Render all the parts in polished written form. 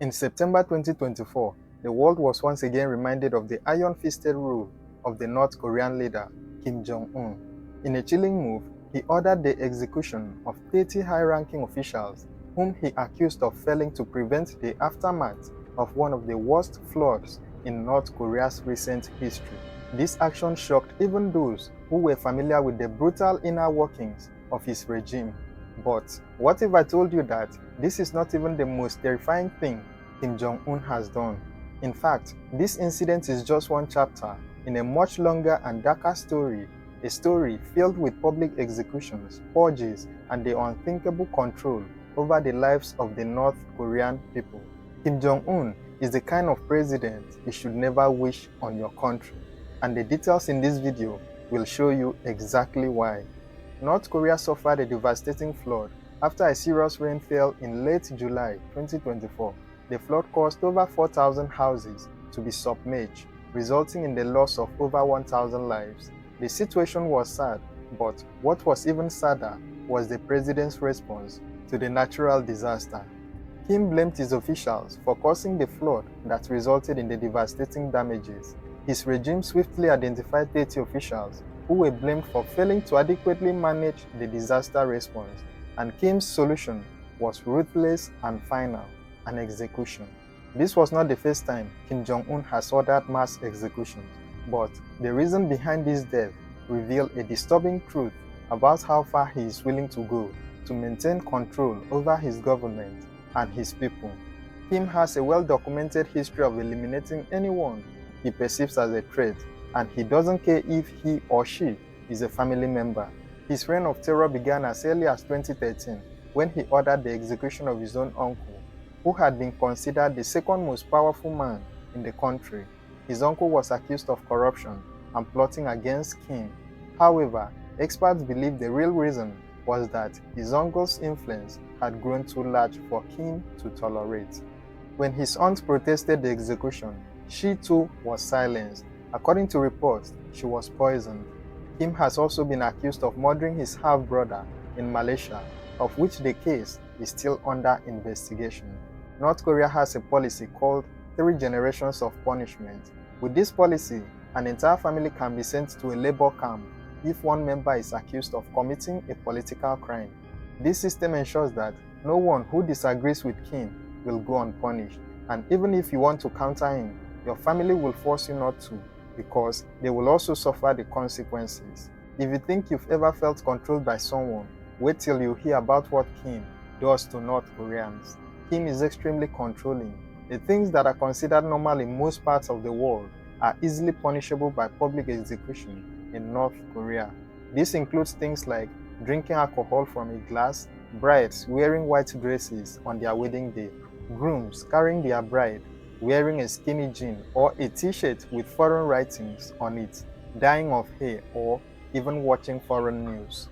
In September 2024, the world was once again reminded of the iron-fisted rule of the North Korean leader Kim Jong Un. In a chilling move, he ordered the execution of 30 high-ranking officials whom he accused of failing to prevent the aftermath of one of the worst floods in North Korea's recent history. This action shocked even those who were familiar with the brutal inner workings of his regime. But what if I told you that this is not even the most terrifying thing Kim Jong Un has done? In fact, this incident is just one chapter in a much longer and darker story, a story filled with public executions, purges, and the unthinkable control over the lives of the North Korean people. Kim Jong Un is the kind of president you should never wish on your country, and the details in this video will show you exactly why. North Korea suffered a devastating flood after a serious rain fell in late July 2024. The flood caused over 4,000 houses to be submerged, resulting in the loss of over 1,000 lives. The situation was sad, but what was even sadder was the president's response to the natural disaster. Kim blamed his officials for causing the flood that resulted in the devastating damages. His regime swiftly identified 30 officials who were blamed for failing to adequately manage the disaster response, and Kim's solution was ruthless and final: an execution. This was not the first time Kim Jong Un has ordered mass executions, but the reason behind this death revealed a disturbing truth about how far he is willing to go to maintain control over his government and his people. Kim has a well-documented history of eliminating anyone he perceives as a threat, and he doesn't care if he or she is a family member. His reign of terror began as early as 2013 when he ordered the execution of his own uncle, who had been considered the second most powerful man in the country. His uncle was accused of corruption and plotting against Kim. However, experts believe the real reason was that his uncle's influence had grown too large for Kim to tolerate. When his aunt protested the execution, she too was silenced. According to reports, she was poisoned. Kim has also been accused of murdering his half-brother in Malaysia, of which the case is still under investigation. North Korea has a policy called 3 generations of punishment. With this policy, an entire family can be sent to a labor camp if one member is accused of committing a political crime. This system ensures that no one who disagrees with Kim will go unpunished, and even if you want to counter him, your family will force you not to, because they will also suffer the consequences. If you think you've ever felt controlled by someone, wait till you hear about what Kim does to North Koreans. Kim is extremely controlling. The things that are considered normal in most parts of the world are easily punishable by public execution in North Korea. This includes things like drinking alcohol from a glass, brides wearing white dresses on their wedding day, grooms carrying their bride wearing a skinny jean or a t-shirt with foreign writings on it, dyeing of hair, or even watching foreign news.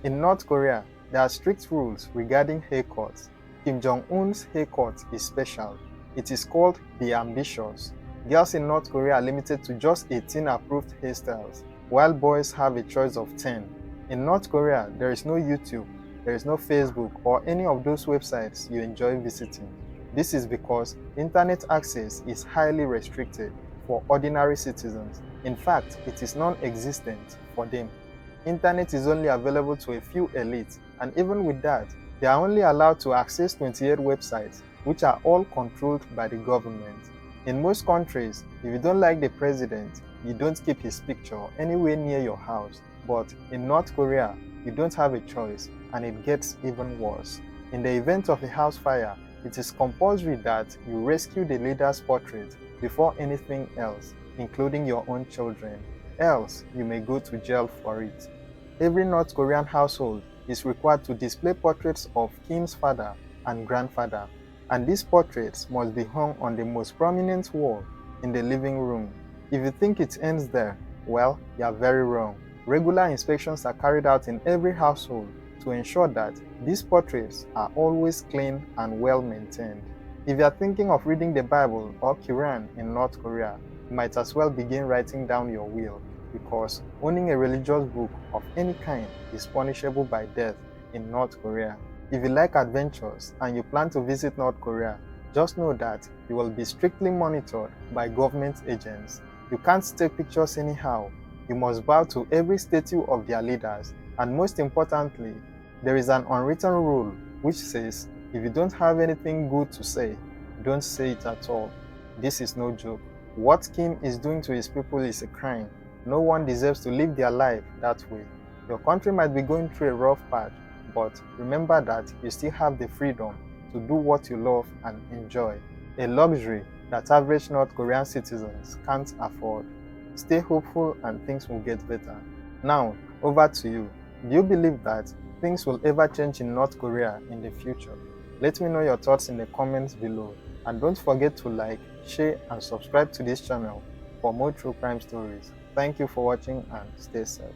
In North Korea, there are strict rules regarding haircuts. Kim Jong Un's haircut is special. It is called the ambitious. Girls in North Korea are limited to just 18 approved hairstyles, while boys have a choice of 10. In North Korea, there is no YouTube, there is no Facebook, or any of those websites you enjoy visiting. This is because internet access is highly restricted for ordinary citizens. In fact, it is non-existent for them. Internet is only available to a few elites, and even with that, they are only allowed to access 28 websites, which are all controlled by the government. In most countries, if you don't like the president, you don't keep his picture anywhere near your house. But in North Korea, you don't have a choice, and it gets even worse. In the event of a house fire, it is compulsory that you rescue the leader's portrait before anything else, including your own children. Else, you may go to jail for it. Every North Korean household is required to display portraits of Kim's father and grandfather, and these portraits must be hung on the most prominent wall in the living room. If you think it ends there, well, you are very wrong. Regular inspections are carried out in every household to ensure that these portraits are always clean and well maintained. If you are thinking of reading the Bible or Quran in North Korea, you might as well begin writing down your will, because owning a religious book of any kind is punishable by death in North Korea. If you like adventures and you plan to visit North Korea, Just know that you will be strictly monitored by government agents. You can't take pictures anyhow. You must bow to every statue of their leaders. And most importantly, there is an unwritten rule which says if you don't have anything good to say, don't say it at all. This is no joke. What Kim is doing to his people is a crime. No one deserves to live their life that way. Your country might be going through a rough patch, but remember that you still have the freedom to do what you love and enjoy, a luxury that average North Korean citizens can't afford. Stay hopeful and things will get better. Now, over to you. Do you believe that things will ever change in North Korea in the future? Let me know your thoughts in the comments below. And don't forget to like, share, and subscribe to this channel for more true crime stories. Thank you for watching and stay safe.